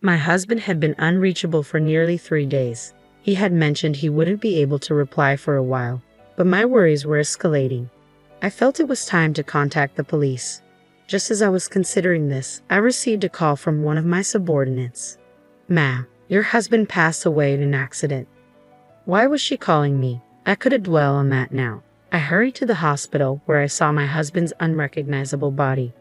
My husband had been unreachable for nearly 3 days. He had mentioned he wouldn't be able to reply for a while, but my worries were escalating. I felt it was time to contact the police. Just as I was considering this, I received a call from one of my subordinates. "Ma'am, your husband passed away in an accident." Why was she calling me? I couldn't dwell on that now. I hurried to the hospital where I saw my husband's unrecognizable body.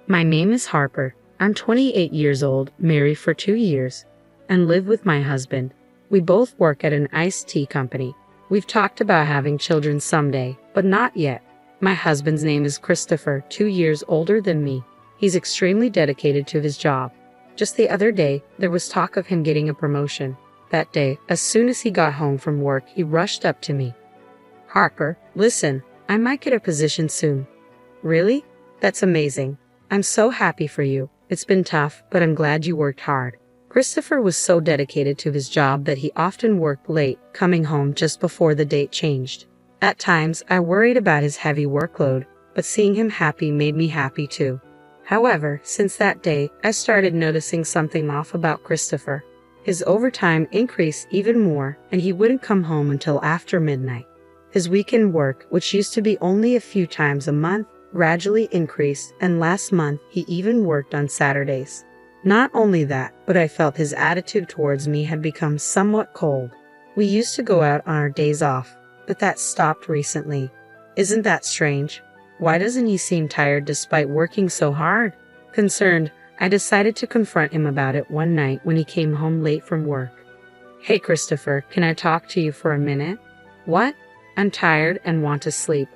"My name is Harper. I'm 28 years old, married for 2 years, and live with my husband. We both work at an iced tea company. We've talked about having children someday, but not yet. My husband's name is Christopher, 2 years older than me. He's extremely dedicated to his job. Just the other day, there was talk of him getting a promotion. That day, as soon as he got home from work, he rushed up to me. 'Harper, listen, I might get a position soon.' 'Really? That's amazing. I'm so happy for you. It's been tough, but I'm glad you worked hard.' Christopher was so dedicated to his job that he often worked late, coming home just before the date changed. At times, I worried about his heavy workload, but seeing him happy made me happy too. However, since that day, I started noticing something off about Christopher. His overtime increased even more, and he wouldn't come home until after midnight. His weekend work, which used to be only a few times a month, gradually increased, and last month he even worked on Saturdays. Not only that, but I felt his attitude towards me had become somewhat cold. We used to go out on our days off, but that stopped recently. Isn't that strange? Why doesn't he seem tired despite working so hard? Concerned, I decided to confront him about it one night when he came home late from work. "Hey Christopher, can I talk to you for a minute?" "What?" "I'm tired and want to sleep.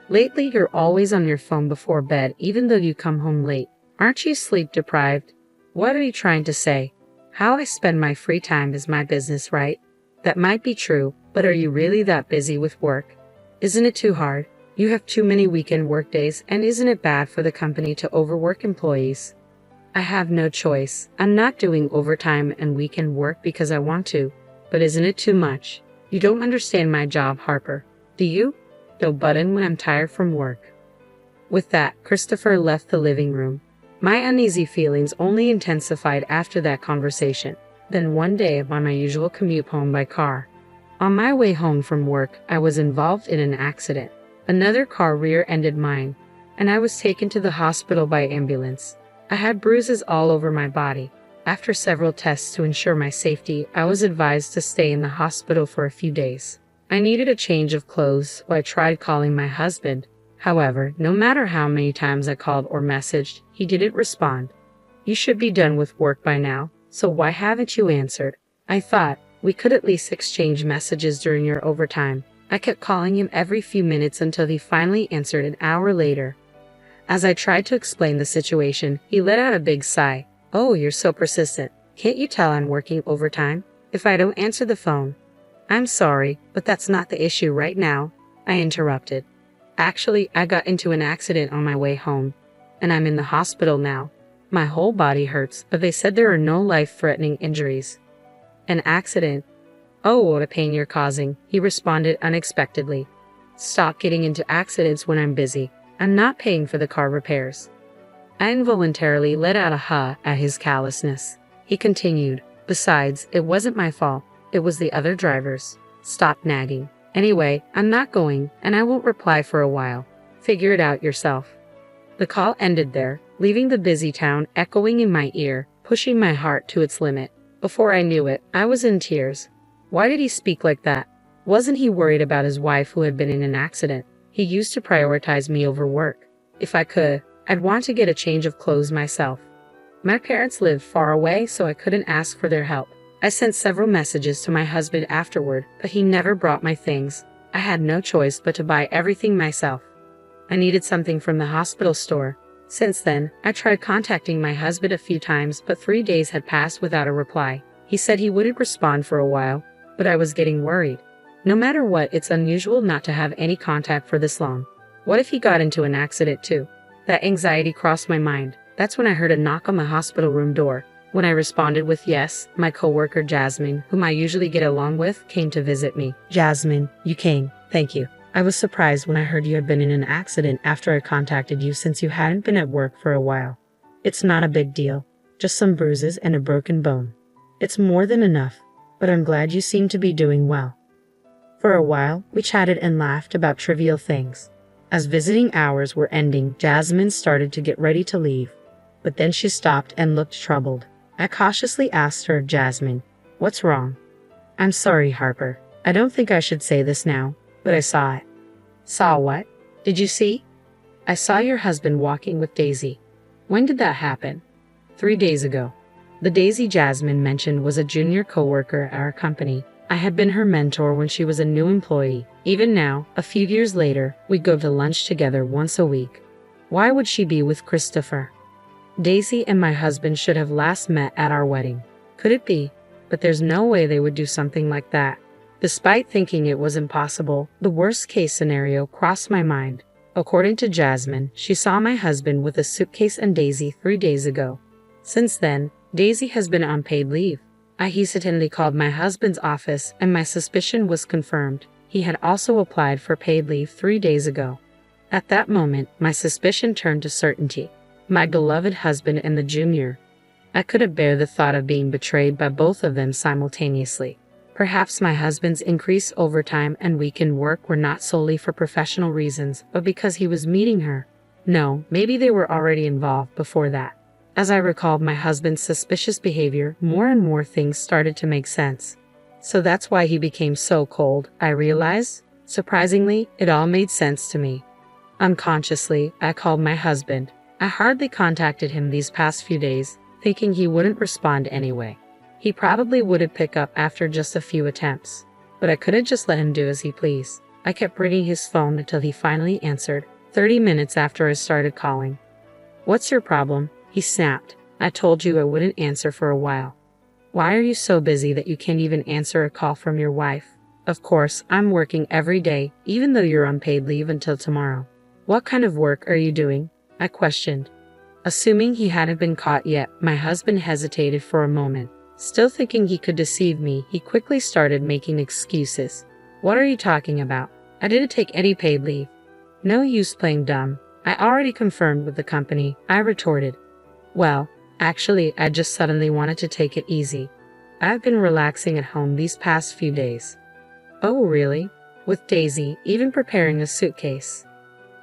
Lately you're always on your phone before bed even though you come home late. Aren't you sleep deprived?" "What are you trying to say? How I spend my free time is my business, right?" "That might be true, but are you really that busy with work? Isn't it too hard? You have too many weekend work days, and isn't it bad for the company to overwork employees?" "I have no choice. I'm not doing overtime and weekend work because I want to, but isn't it too much? You don't understand my job, Harper. Do you? No button when I'm tired from work." With that, Christopher left the living room. My uneasy feelings only intensified after that conversation. Then one day, on my usual commute home by car. On my way home from work, I was involved in an accident. Another car rear-ended mine, and I was taken to the hospital by ambulance. I had bruises all over my body. After several tests to ensure my safety, I was advised to stay in the hospital for a few days. I needed a change of clothes, so I tried calling my husband. However, no matter how many times I called or messaged, he didn't respond. "You should be done with work by now, so why haven't you answered?" I thought, we could at least exchange messages during your overtime. I kept calling him every few minutes until he finally answered an hour later. As I tried to explain the situation, he let out a big sigh. "Oh, you're so persistent. Can't you tell I'm working overtime? If I don't answer the phone..." "I'm sorry, but that's not the issue right now," I interrupted. "Actually, I got into an accident on my way home, and I'm in the hospital now. My whole body hurts, but they said there are no life-threatening injuries." "An accident? Oh, what a pain you're causing," he responded unexpectedly. "Stop getting into accidents when I'm busy. I'm not paying for the car repairs." I involuntarily let out a huh at his callousness. He continued, "Besides, it wasn't my fault. It was the other driver's. Stop nagging. Anyway, I'm not going, and I won't reply for a while. Figure it out yourself." The call ended there, leaving the busy town echoing in my ear, pushing my heart to its limit. Before I knew it, I was in tears. Why did he speak like that? Wasn't he worried about his wife who had been in an accident? He used to prioritize me over work. If I could, I'd want to get a change of clothes myself. My parents lived far away, so I couldn't ask for their help. I sent several messages to my husband afterward, but he never brought my things. I had no choice but to buy everything myself. I needed something from the hospital store. Since then, I tried contacting my husband a few times, but 3 days had passed without a reply. He said he wouldn't respond for a while, but I was getting worried. No matter what, it's unusual not to have any contact for this long. What if he got into an accident too? That anxiety crossed my mind. That's when I heard a knock on the hospital room door. When I responded with yes, my coworker Jasmine, whom I usually get along with, came to visit me. "Jasmine, you came. Thank you. I was surprised when I heard you had been in an accident after I contacted you since you hadn't been at work for a while. It's not a big deal. just some bruises and a broken bone. It's more than enough, but I'm glad you seem to be doing well." For a while, we chatted and laughed about trivial things. As visiting hours were ending, Jasmine started to get ready to leave, but then she stopped and looked troubled. I cautiously asked her, "Jasmine, what's wrong?" "I'm sorry, Harper. I don't think I should say this now, but I saw it." "Saw what? Did you see?" "I saw your husband walking with Daisy." "When did that happen?" 3 days ago. The Daisy Jasmine mentioned was a junior coworker at our company. I had been her mentor when she was a new employee. Even now, a few years later, we go to lunch together once a week. Why would she be with Christopher? Daisy and my husband should have last met at our wedding. Could it be? But there's no way they would do something like that. Despite thinking it was impossible, the worst-case scenario crossed my mind. According to Jasmine, she saw my husband with a suitcase and Daisy 3 days ago. Since then, Daisy has been on paid leave. I hesitantly called my husband's office and my suspicion was confirmed. He had also applied for paid leave 3 days ago. At that moment, my suspicion turned to certainty. My beloved husband and the junior. I couldn't bear the thought of being betrayed by both of them simultaneously. Perhaps my husband's increased overtime and weekend work were not solely for professional reasons, but because he was meeting her. No, maybe they were already involved before that. As I recalled my husband's suspicious behavior, more and more things started to make sense. So that's why he became so cold, I realized. Surprisingly, it all made sense to me. Unconsciously, I called my husband. I hardly contacted him these past few days, thinking he wouldn't respond anyway. He probably wouldn't pick up after just a few attempts. But I couldn't just let him do as he pleased. I kept ringing his phone until he finally answered, 30 minutes after I started calling. "What's your problem?" He snapped. "I told you I wouldn't answer for a while." "Why are you so busy that you can't even answer a call from your wife?" "Of course, I'm working every day, even though you're on paid leave until tomorrow." "What kind of work are you doing?" I questioned. Assuming he hadn't been caught yet, my husband hesitated for a moment. Still thinking he could deceive me, he quickly started making excuses. "What are you talking about? I didn't take any paid leave." "No use playing dumb. I already confirmed with the company," I retorted. "Well, actually, I just suddenly wanted to take it easy. I've been relaxing at home these past few days." "Oh, really? With Daisy, even preparing a suitcase?"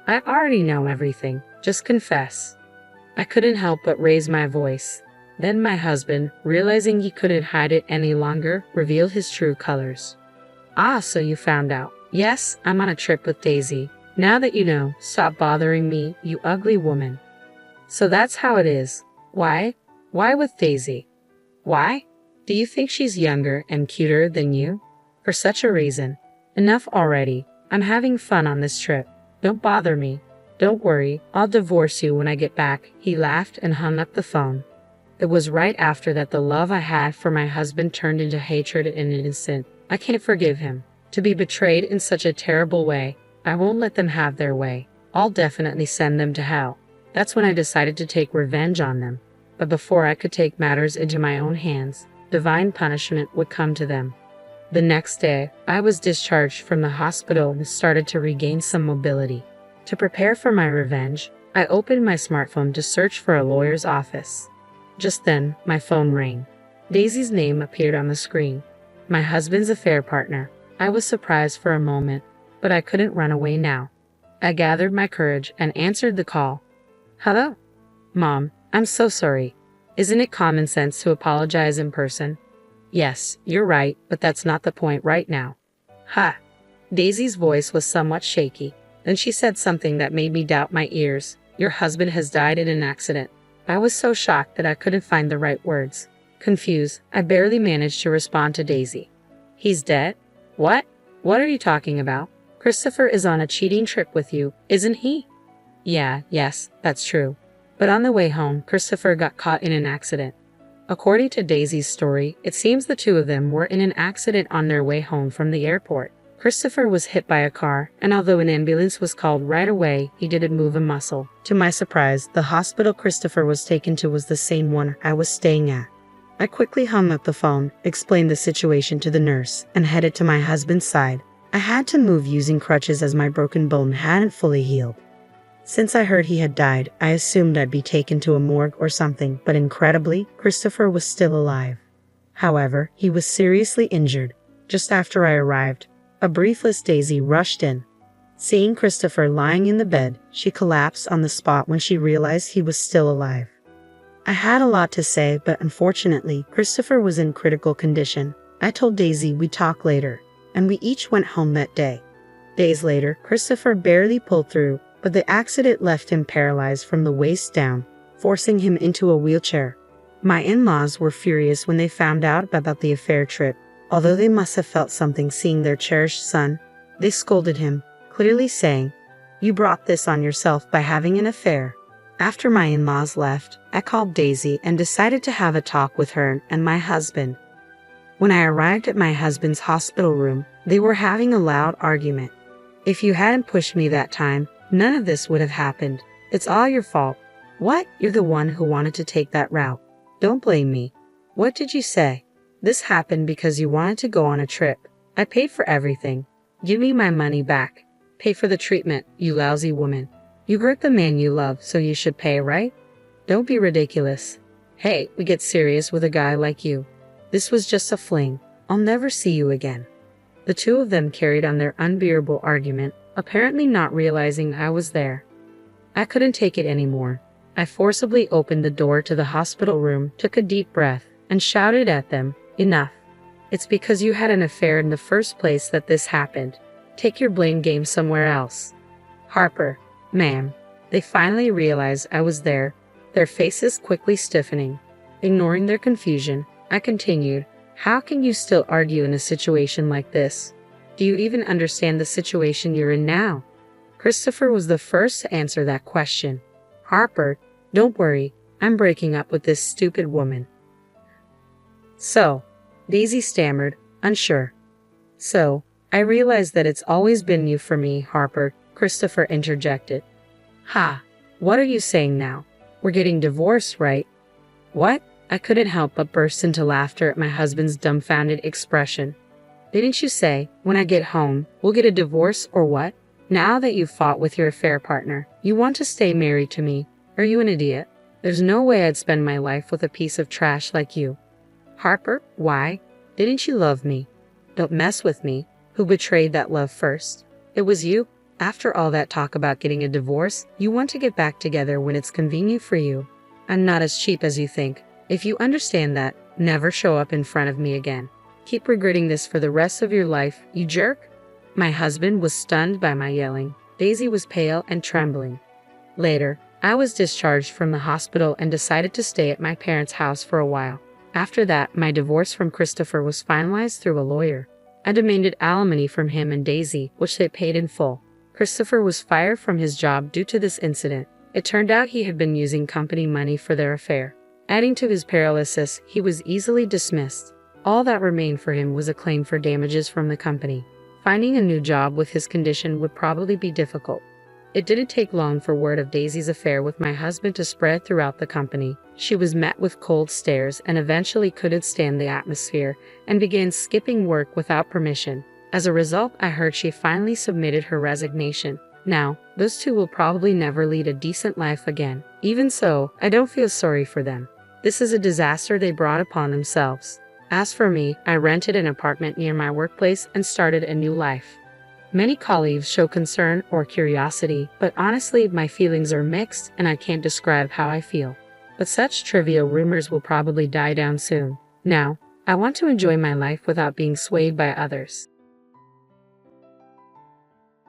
"I already know everything. Just confess." I couldn't help but raise my voice. Then my husband, realizing he couldn't hide it any longer, revealed his true colors. "Ah, so you found out. Yes, I'm on a trip with Daisy. Now that you know, stop bothering me, you ugly woman." "So that's how it is. Why? Why with Daisy?" "Why? Do you think she's younger and cuter than you?" "For such a reason. Enough already. I'm having fun on this trip. Don't bother me. Don't worry, I'll divorce you when I get back." He laughed and hung up the phone. It was right after that the love I had for my husband turned into hatred in an instant. I can't forgive him. To be betrayed in such a terrible way. I won't let them have their way. I'll definitely send them to hell. That's when I decided to take revenge on them. But before I could take matters into my own hands, divine punishment would come to them. The next day, I was discharged from the hospital and started to regain some mobility. To prepare for my revenge, I opened my smartphone to search for a lawyer's office. Just then, my phone rang. Daisy's name appeared on the screen. My husband's affair partner. I was surprised for a moment, but I couldn't run away now. I gathered my courage and answered the call. "Hello? Mom, I'm so sorry. Isn't it common sense to apologize in person?" "Yes, you're right, but that's not the point right now." "Ha!" Daisy's voice was somewhat shaky. Then she said something that made me doubt my ears. "Your husband has died in an accident." I was so shocked that I couldn't find the right words. Confused, I barely managed to respond to Daisy. "He's dead? What? What are you talking about? Christopher is on a cheating trip with you, isn't he?" Yes, that's true. But on the way home, Christopher got caught in an accident. According to Daisy's story, it seems the two of them were in an accident on their way home from the airport. Christopher was hit by a car, and although an ambulance was called right away, he didn't move a muscle. To my surprise, the hospital Christopher was taken to was the same one I was staying at. I quickly hung up the phone, explained the situation to the nurse, and headed to my husband's side. I had to move using crutches as my broken bone hadn't fully healed. Since I heard he had died, I assumed I'd be taken to a morgue or something, but incredibly, Christopher was still alive. However, he was seriously injured. Just after I arrived, a briefless Daisy rushed in. Seeing Christopher lying in the bed, she collapsed on the spot when she realized he was still alive. I had a lot to say, but unfortunately, Christopher was in critical condition. I told Daisy we'd talk later, and we each went home that day. Days later, Christopher barely pulled through, but the accident left him paralyzed from the waist down, forcing him into a wheelchair. My in-laws were furious when they found out about the affair trip. Although they must have felt something seeing their cherished son, they scolded him, clearly saying, "You brought this on yourself by having an affair." After my in-laws left, I called Daisy and decided to have a talk with her and my husband. When I arrived at my husband's hospital room, they were having a loud argument. "If you hadn't pushed me that time, none of this would have happened. It's all your fault." "What? You're the one who wanted to take that route. Don't blame me." "What did you say?" "This happened because you wanted to go on a trip. I paid for everything. Give me my money back. Pay for the treatment, you lousy woman. You hurt the man you love, so you should pay, right? Don't be ridiculous. Hey, we get serious with a guy like you. This was just a fling. I'll never see you again." The two of them carried on their unbearable argument, apparently not realizing I was there. I couldn't take it anymore. I forcibly opened the door to the hospital room, took a deep breath, and shouted at them, "Enough. It's because you had an affair in the first place that this happened. Take your blame game somewhere else." "Harper, ma'am." They finally realized I was there, their faces quickly stiffening. Ignoring their confusion, I continued, "How can you still argue in a situation like this? Do you even understand the situation you're in now?" Christopher was the first to answer that question. "Harper, don't worry, I'm breaking up with this stupid woman." "So," Daisy stammered, unsure. "So, I realize that it's always been you for me, Harper," Christopher interjected. "Ha, what are you saying now? We're getting divorced, right?" "What?" I couldn't help but burst into laughter at my husband's dumbfounded expression. "Didn't you say, when I get home, we'll get a divorce or what? Now that you've fought with your affair partner, you want to stay married to me? Are you an idiot? There's no way I'd spend my life with a piece of trash like you." "Harper, why? Didn't you love me?" "Don't mess with me. Who betrayed that love first? It was you. After all that talk about getting a divorce, you want to get back together when it's convenient for you. I'm not as cheap as you think. If you understand that, never show up in front of me again. Keep regretting this for the rest of your life, you jerk." My husband was stunned by my yelling. Daisy was pale and trembling. Later, I was discharged from the hospital and decided to stay at my parents' house for a while. After that, my divorce from Christopher was finalized through a lawyer. I demanded alimony from him and Daisy, which they paid in full. Christopher was fired from his job due to this incident. It turned out he had been using company money for their affair. Adding to his paralysis, he was easily dismissed. All that remained for him was a claim for damages from the company. Finding a new job with his condition would probably be difficult. It didn't take long for word of Daisy's affair with my husband to spread throughout the company. She was met with cold stares and eventually couldn't stand the atmosphere and began skipping work without permission. As a result, I heard she finally submitted her resignation. Now, those two will probably never lead a decent life again. Even so, I don't feel sorry for them. This is a disaster they brought upon themselves. As for me, I rented an apartment near my workplace and started a new life. Many colleagues show concern or curiosity, but honestly, my feelings are mixed and I can't describe how I feel. But such trivial rumors will probably die down soon. Now, I want to enjoy my life without being swayed by others.